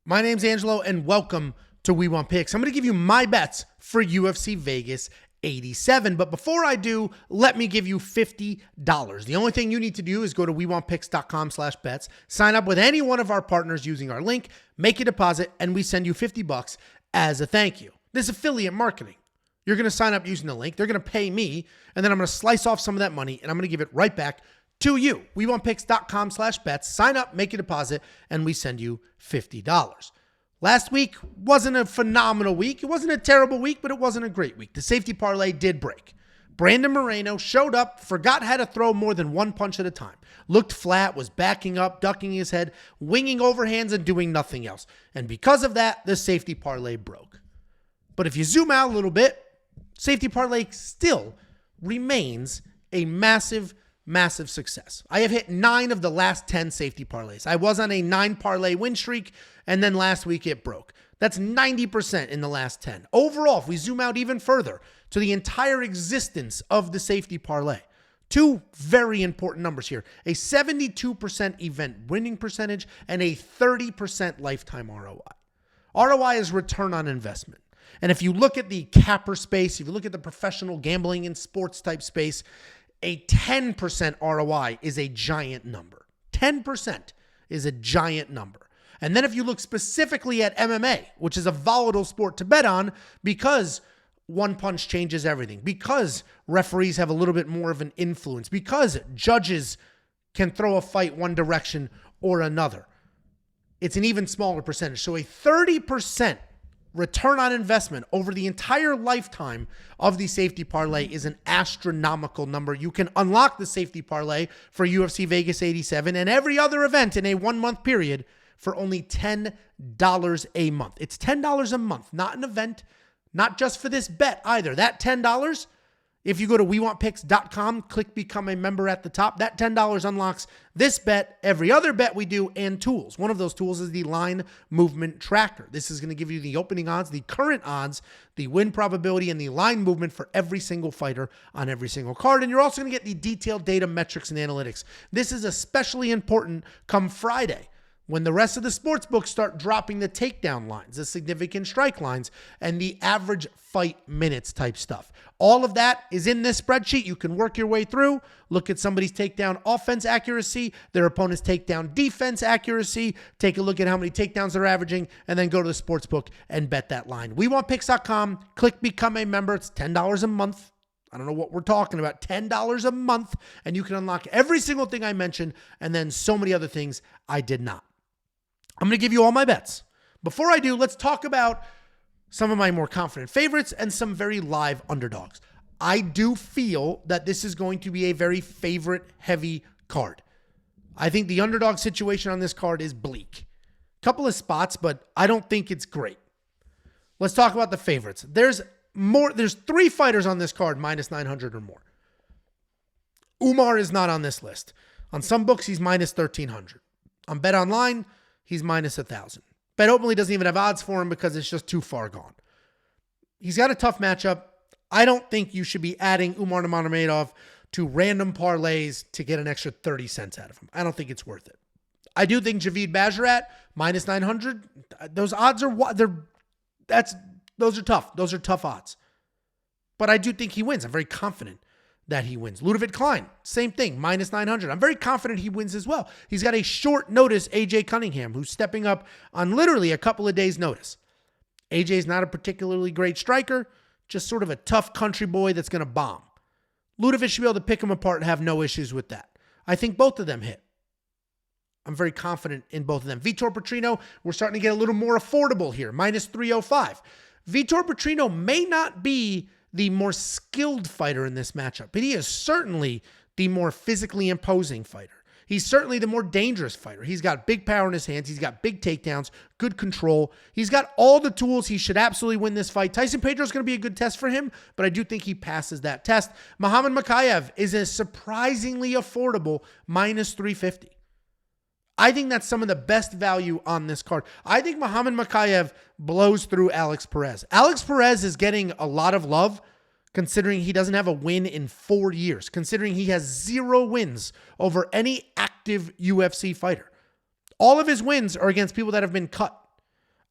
My name's Angelo, and welcome to We Want Picks. I'm going to give you my bets for UFC Vegas 87. But before I do, let me give you $50. The only thing you need to do is go to WeWantPicks.com/bets, sign up with any one of our partners using our link, make a deposit, and we send you $50 as a thank you. This is affiliate marketing. You're going to sign up using the link. They're going to pay me, and then I'm going to slice off some of that money, and I'm going to give it right back to you. WeWantPicks.com/bets. Sign up, make a deposit, and we send you $50. Last week wasn't a phenomenal week. It wasn't a terrible week, but it wasn't a great week. The safety parlay did break. Brandon Moreno showed up, forgot how to throw more than one punch at a time. Looked flat, was backing up, ducking his head, winging overhands, and doing nothing else. And because of that, the safety parlay broke. But if you zoom out a little bit, safety parlay still remains a massive success. I have hit 9 of the last 10 safety parlays. I was on a 9 parlay win streak, and then last week it broke. That's 90% in the last 10. Overall, if we zoom out even further to the entire existence of the safety parlay, 2 very important numbers here: a 72% event winning percentage and a 30% lifetime ROI. ROI is return on investment. And if you look at the capper space, if you look at the professional gambling and sports type space, a 10% ROI is a giant number. 10% is a giant number. And then if you look specifically at MMA, which is a volatile sport to bet on because one punch changes everything, because referees have a little bit more of an influence, because judges can throw a fight one direction or another, it's an even smaller percentage. So a 30% return on investment over the entire lifetime of the safety parlay is an astronomical number. You can unlock the safety parlay for UFC Vegas 87 and every other event in a 1-month period for only $10 a month. It's $10 a month, not an event, not just for this bet either. That $10, if you go to WeWantPicks.com, click Become a Member at the top, that $10 unlocks this bet, every other bet we do, and tools. One of those tools is the line movement tracker. This is going to give you the opening odds, the current odds, the win probability, and the line movement for every single fighter on every single card. And you're also going to get the detailed data, metrics, and analytics. This is especially important come Friday, when the rest of the sports books start dropping the takedown lines, the significant strike lines, and the average fight minutes type stuff. All of that is in this spreadsheet. You can work your way through, look at somebody's takedown offense accuracy, their opponent's takedown defense accuracy, take a look at how many takedowns they're averaging, and then go to the sports book and bet that line. WeWantPicks.com, click Become a Member. It's $10 a month. I don't know what we're talking about. $10 a month, and you can unlock every single thing I mentioned, and then so many other things I did not. I'm going to give you all my bets. Before I do, let's talk about some of my more confident favorites and some very live underdogs. I do feel that this is going to be a very favorite-heavy card. I think the underdog situation on this card is bleak. Couple of spots, but I don't think it's great. Let's talk about the favorites. There's 3 fighters on this card minus 900 or more. Umar is not on this list. On some books, he's minus 1,300. On BetOnline, he's minus 1,000. BetOpenly doesn't even have odds for him because it's just too far gone. He's got a tough matchup. I don't think you should be adding Umar Nurmagomedov to random parlays to get an extra 30 cents out of him. I don't think it's worth it. I do think Javid Basharat minus 900. Those odds are those are tough. Those are tough odds. But I do think he wins. I'm very confident that he wins. Ludovic Klein, same thing, minus 900. I'm very confident he wins as well. He's got a short notice AJ Cunningham, who's stepping up on literally a couple of days' notice. AJ's not a particularly great striker, just sort of a tough country boy that's going to bomb. Ludovic should be able to pick him apart and have no issues with that. I think both of them hit. I'm very confident in both of them. Vitor Petrino, we're starting to get a little more affordable here, minus 305. Vitor Petrino may not be the more skilled fighter in this matchup, but he is certainly the more physically imposing fighter. He's certainly the more dangerous fighter. He's got big power in his hands. He's got big takedowns, good control. He's got all the tools. He should absolutely win this fight. Tyson Pedro is going to be a good test for him, but I do think he passes that test. Muhammad Mokaev is a surprisingly affordable minus 350. I think that's some of the best value on this card. I think Muhammad Mokaev blows through Alex Perez. Alex Perez is getting a lot of love considering he doesn't have a win in 4 years, considering he has 0 wins over any active UFC fighter. All of his wins are against people that have been cut.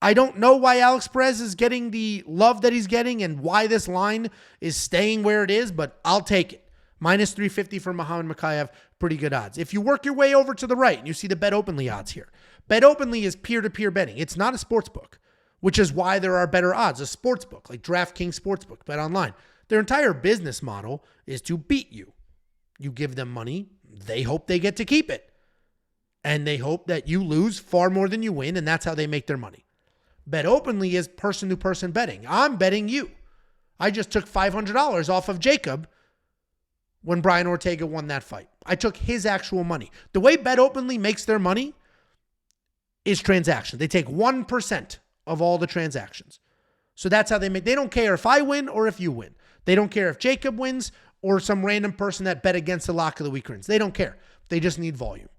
I don't know why Alex Perez is getting the love that he's getting and why this line is staying where it is, but I'll take it. Minus 350 for Muhammad Mokaev, pretty good odds. If you work your way over to the right and you see the Bet Openly odds here, Bet Openly is peer-to-peer betting. It's not a sports book, which is why there are better odds. A sports book like DraftKings Sportsbook, Bet Online. Their entire business model is to beat you. You give them money, they hope they get to keep it. And they hope that you lose far more than you win, and that's how they make their money. Bet Openly is person-to-person betting. I'm betting you. I just took $500 off of Jacob when Brian Ortega won that fight. I took his actual money. The way Bet Openly makes their money is transactions. They take 1% of all the transactions. So that's how they make. They don't care if I win or if you win. They don't care if Jacob wins or some random person that bet against the lock of the week wins. They don't care. They just need volume.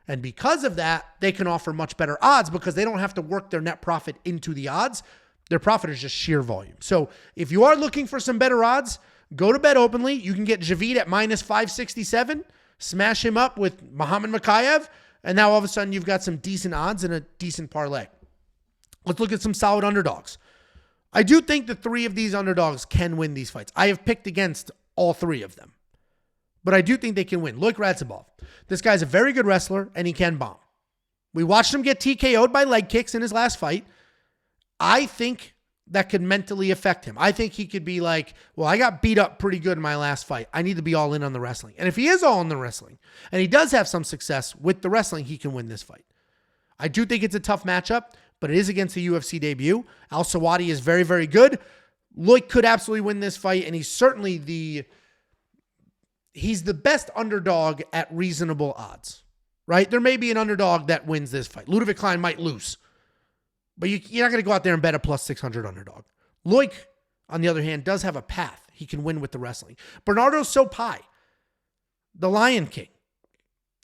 And because of that, they can offer much better odds because they don't have to work their net profit into the odds. Their profit is just sheer volume. So if you are looking for some better odds, go to Bet Openly. You can get Javid at minus 567, smash him up with Muhammad Mokaev, and now all of a sudden you've got some decent odds and a decent parlay. Let's look at some solid underdogs. I do think the three of these underdogs can win these fights. I have picked against all three of them. But I do think they can win. Loik Radzhabov. This guy's a very good wrestler, and he can bomb. We watched him get TKO'd by leg kicks in his last fight. I think that could mentally affect him. I think he could be like, well, I got beat up pretty good in my last fight. I need to be all in on the wrestling. And if he is all in the wrestling, and he does have some success with the wrestling, he can win this fight. I do think it's a tough matchup, but it is against a UFC debut. Al Sawadi is very, very good. Loik could absolutely win this fight, and he's certainly he's the best underdog at reasonable odds, right? There may be an underdog that wins this fight. Ludovic Klein might lose, but you're not going to go out there and bet a plus 600 underdog. Loik, on the other hand, does have a path. He can win with the wrestling. Bernardo Sopai, the Lion King,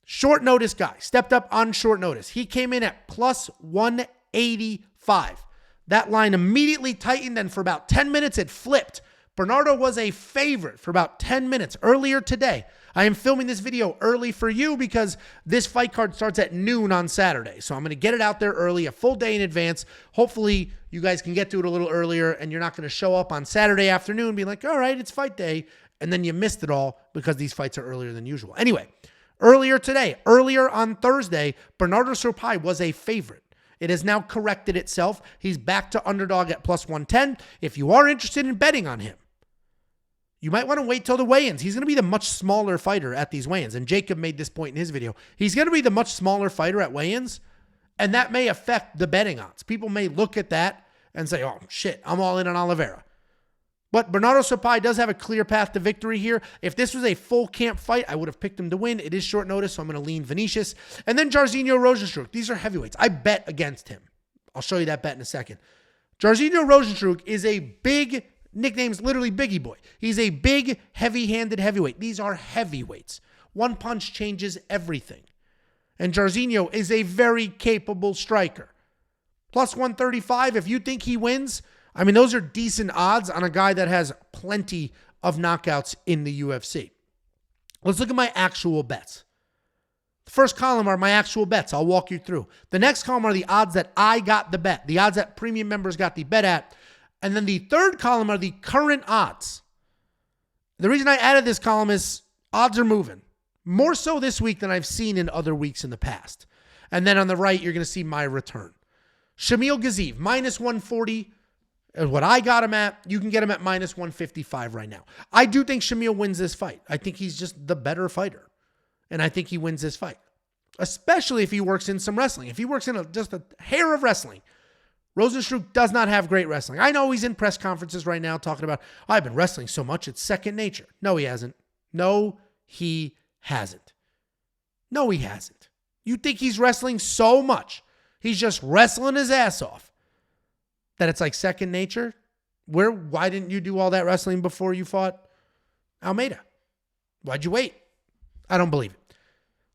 short notice guy, stepped up on short notice. He came in at plus 185. That line immediately tightened, and for about 10 minutes, it flipped. Bernardo was a favorite for about 10 minutes earlier today. I am filming this video early for you because this fight card starts at noon on Saturday. So I'm going to get it out there early, a full day in advance. Hopefully you guys can get to it a little earlier and you're not going to show up on Saturday afternoon and be like, all right, it's fight day. And then you missed it all because these fights are earlier than usual. Anyway, earlier on Thursday, Bernardo Sopai was a favorite. It has now corrected itself. He's back to underdog at plus 110. If you are interested in betting on him, you might want to wait till the weigh-ins. He's going to be the much smaller fighter at these weigh-ins. And Jacob made this point in his video. He's going to be the much smaller fighter at weigh-ins, and that may affect the betting odds. People may look at that and say, oh, shit, I'm all in on Oliveira. But Bernardo Sopai does have a clear path to victory here. If this was a full camp fight, I would have picked him to win. It is short notice, so I'm going to lean Vinicius. And then Jairzinho Rozenstruik. These are heavyweights. I bet against him. I'll show you that bet in a second. Jairzinho Rozenstruik is a big, nickname's literally Biggie Boy. He's a big, heavy-handed heavyweight. These are heavyweights. One punch changes everything. And Jairzinho is a very capable striker. Plus 135, if you think he wins, I mean, those are decent odds on a guy that has plenty of knockouts in the UFC. Let's look at my actual bets. The first column are my actual bets. I'll walk you through. The next column are the odds that I got the bet, the odds that premium members got the bet at. And then the third column are the current odds. The reason I added this column is odds are moving. More so this week than I've seen in other weeks in the past. And then on the right, you're going to see my return. Shamil Gaziev, minus 140. What I got him at, you can get him at minus 155 right now. I do think Shamil wins this fight. I think he's just the better fighter. And I think he wins this fight. Especially if he works in some wrestling. If he works in just a hair of wrestling. Rozenstruik does not have great wrestling. I know he's in press conferences right now talking about, I've been wrestling so much, it's second nature. No, he hasn't. No, he hasn't. No, he hasn't. You think he's wrestling so much. He's just wrestling his ass off. That it's like second nature? Why didn't you do all that wrestling before you fought Almeida? Why'd you wait? I don't believe it.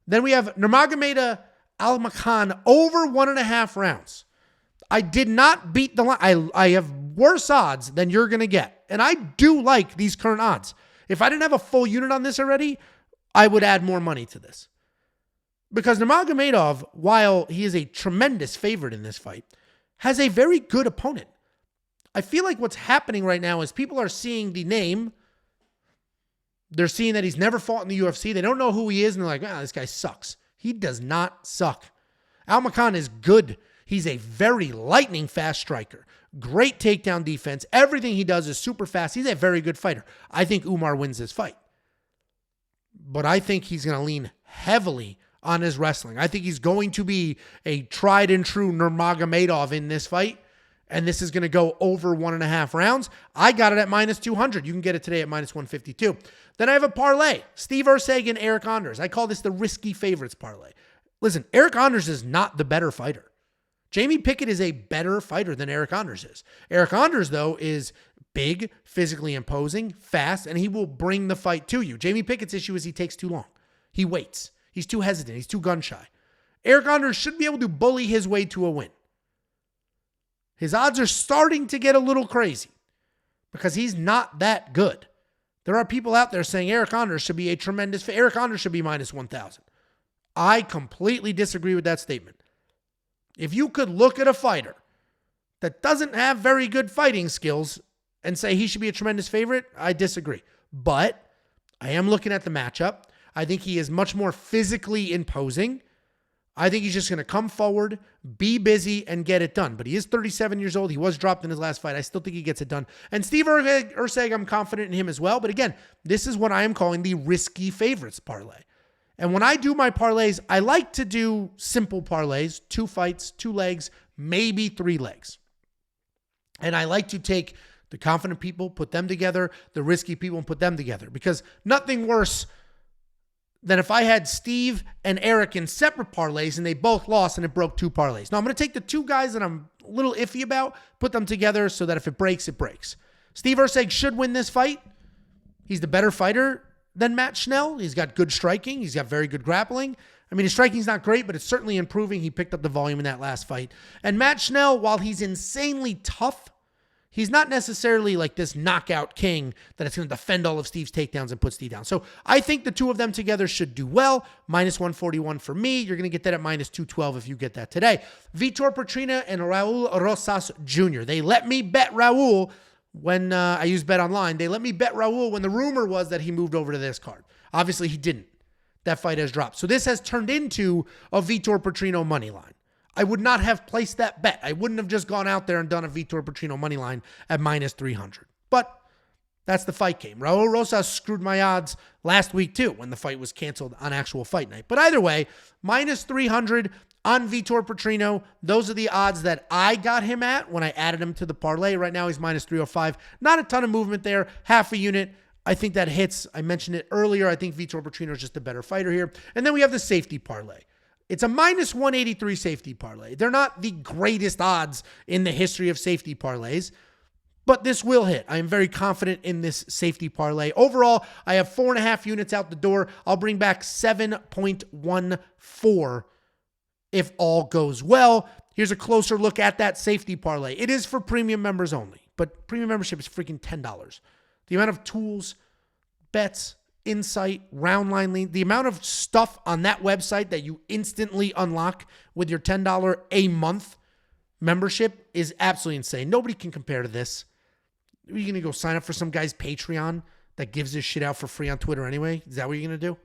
Then we have Nurmagomedov Almakhan over 1.5 rounds. I did not beat the line. I have worse odds than you're going to get. And I do like these current odds. If I didn't have a full unit on this already, I would add more money to this. Because Nurmagomedov, while he is a tremendous favorite in this fight, has a very good opponent. I feel like what's happening right now is people are seeing the name. They're seeing that he's never fought in the UFC. They don't know who he is, and they're like, this guy sucks. He does not suck. Almakhan is good. He's a very lightning fast striker. Great takedown defense. Everything he does is super fast. He's a very good fighter. I think Umar wins this fight. But I think he's going to lean heavily on his wrestling. I think he's going to be a tried and true Nurmagomedov in this fight. And this is going to go over 1.5 rounds. I got it at minus 200. You can get it today at minus 152. Then I have a parlay. Steve Erceg and Eric Anders. I call this the risky favorites parlay. Listen, Eric Anders is not the better fighter. Jamie Pickett is a better fighter than Eric Anders is. Eric Anders, though, is big, physically imposing, fast, and he will bring the fight to you. Jamie Pickett's issue is he takes too long. He waits. He's too hesitant. He's too gun-shy. Eric Anders should be able to bully his way to a win. His odds are starting to get a little crazy because he's not that good. There are people out there saying Eric Anders should be a tremendous fit. Eric Anders should be minus 1,000. I completely disagree with that statement. If you could look at a fighter that doesn't have very good fighting skills and say he should be a tremendous favorite, I disagree. But I am looking at the matchup. I think he is much more physically imposing. I think he's just going to come forward, be busy, and get it done. But he is 37 years old. He was dropped in his last fight. I still think he gets it done. And Steve Erceg, I'm confident in him as well. But again, this is what I am calling the risky favorites parlay. And when I do my parlays, I like to do simple parlays, 2 fights, 2 legs, maybe 3 legs. And I like to take the confident people, put them together, the risky people, and put them together. Because nothing worse than if I had Steve and Eric in separate parlays and they both lost and it broke 2 parlays. Now, I'm going to take the 2 guys that I'm a little iffy about, put them together so that if it breaks, it breaks. Steve Erceg should win this fight. He's the better fighter than Matt Schnell. He's got good striking. He's got very good grappling. I mean, his striking's not great, but it's certainly improving. He picked up the volume in that last fight. And Matt Schnell, while he's insanely tough, he's not necessarily like this knockout king that is going to defend all of Steve's takedowns and put Steve down. So I think the 2 of them together should do well. Minus 141 for me. You're going to get that at minus 212 if you get that today. Vitor Petrina and Raul Rosas Jr. They let me bet Raul when I used Bet Online. They let me bet Raul when the rumor was that he moved over to this card. Obviously, he didn't. That fight has dropped. So this has turned into a Vitor Petrino money line. I would not have placed that bet. I wouldn't have just gone out there and done a Vitor Petrino money line at minus 300. But that's the fight game. Raul Rosas screwed my odds last week too when the fight was canceled on actual fight night. But either way, minus 300 on Vitor Petrino. Those are the odds that I got him at when I added him to the parlay. Right now he's minus 305. Not a ton of movement there. Half a unit. I think that hits. I mentioned it earlier. I think Vitor Petrino is just a better fighter here. And then we have the safety parlay. It's a minus 183 safety parlay. They're not the greatest odds in the history of safety parlays, but this will hit. I am very confident in this safety parlay. Overall, I have 4.5 units out the door. I'll bring back 7.14 if all goes well. Here's a closer look at that safety parlay. It is for premium members only, but premium membership is freaking $10. The amount of tools, bets, insight, round line lean, the amount of stuff on that website that you instantly unlock with your $10 a month membership is absolutely insane. Nobody can compare to this. Are you going to go sign up for some guy's Patreon that gives this shit out for free on Twitter anyway? Is that what you're going to do?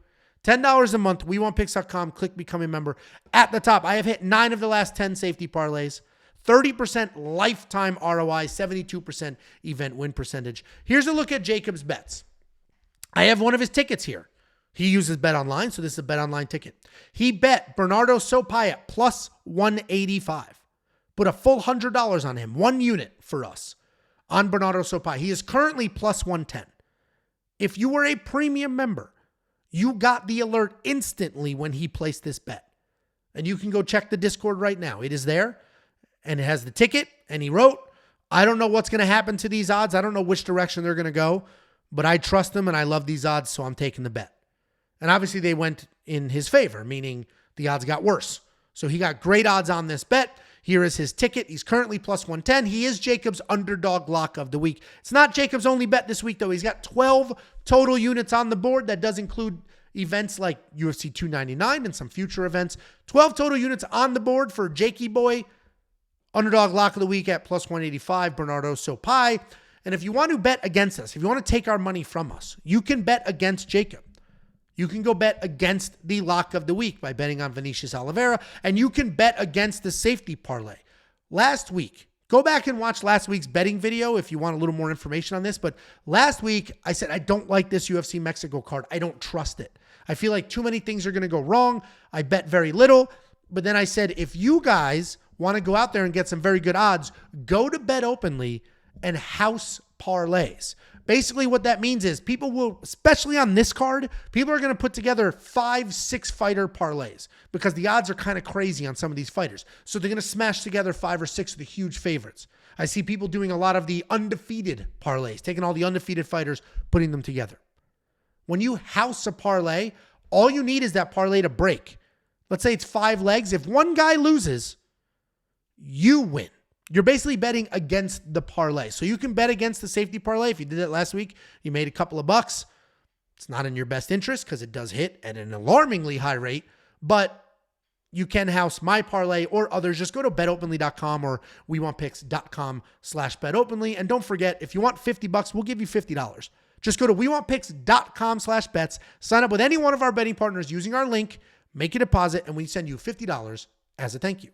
$10 a month, WeWantPicks.com, click Become a Member. At the top, I have hit 9 of the last 10 safety parlays. 30% lifetime ROI, 72% event win percentage. Here's a look at Jacob's bets. I have one of his tickets here. He uses Bet Online, so this is a Bet Online ticket. He bet Bernardo Sopai at plus 185. Put a full $100 on him, 1 unit for us on Bernardo Sopai. He is currently plus 110. If you were a premium member, you got the alert instantly when he placed this bet. And you can go check the Discord right now. It is there, and it has the ticket, and he wrote, I don't know what's going to happen to these odds. I don't know which direction they're going to go. But I trust him and I love these odds, so I'm taking the bet. And obviously they went in his favor, meaning the odds got worse. So he got great odds on this bet. Here is his ticket. He's currently plus 110. He is Jacob's underdog lock of the week. It's not Jacob's only bet this week, though. He's got 12 total units on the board. That does include events like UFC 299 and some future events. 12 total units on the board for Jakey Boy. Underdog lock of the week at plus 185, Bernardo Sopai. And if you want to bet against us, if you want to take our money from us, you can bet against Jacob. You can go bet against the lock of the week by betting on Vinicius Oliveira, and you can bet against the safety parlay. Last week, go back and watch last week's betting video if you want a little more information on this, but last week I said I don't like this UFC Mexico card. I don't trust it. I feel like too many things are going to go wrong. I bet very little, but then I said if you guys want to go out there and get some very good odds, go to BetOpenly and house parlays. Basically what that means is people will, especially on this card, people are going to put together 5-6 fighter parlays because the odds are kind of crazy on some of these fighters. So they're going to smash together 5 or 6 of the huge favorites. I see people doing a lot of the undefeated parlays, taking all the undefeated fighters, putting them together. When you house a parlay, all you need is that parlay to break. Let's say it's 5 legs. If one guy loses, you win. You're basically betting against the parlay. So you can bet against the safety parlay. If you did it last week, you made a couple of bucks. It's not in your best interest because it does hit at an alarmingly high rate, but you can house my parlay or others. Just go to betopenly.com or wewantpicks.com/betopenly. And don't forget, if you want $50, we'll give you $50. Just go to wewantpicks.com/bets, sign up with any one of our betting partners using our link, make a deposit, and we send you $50 as a thank you.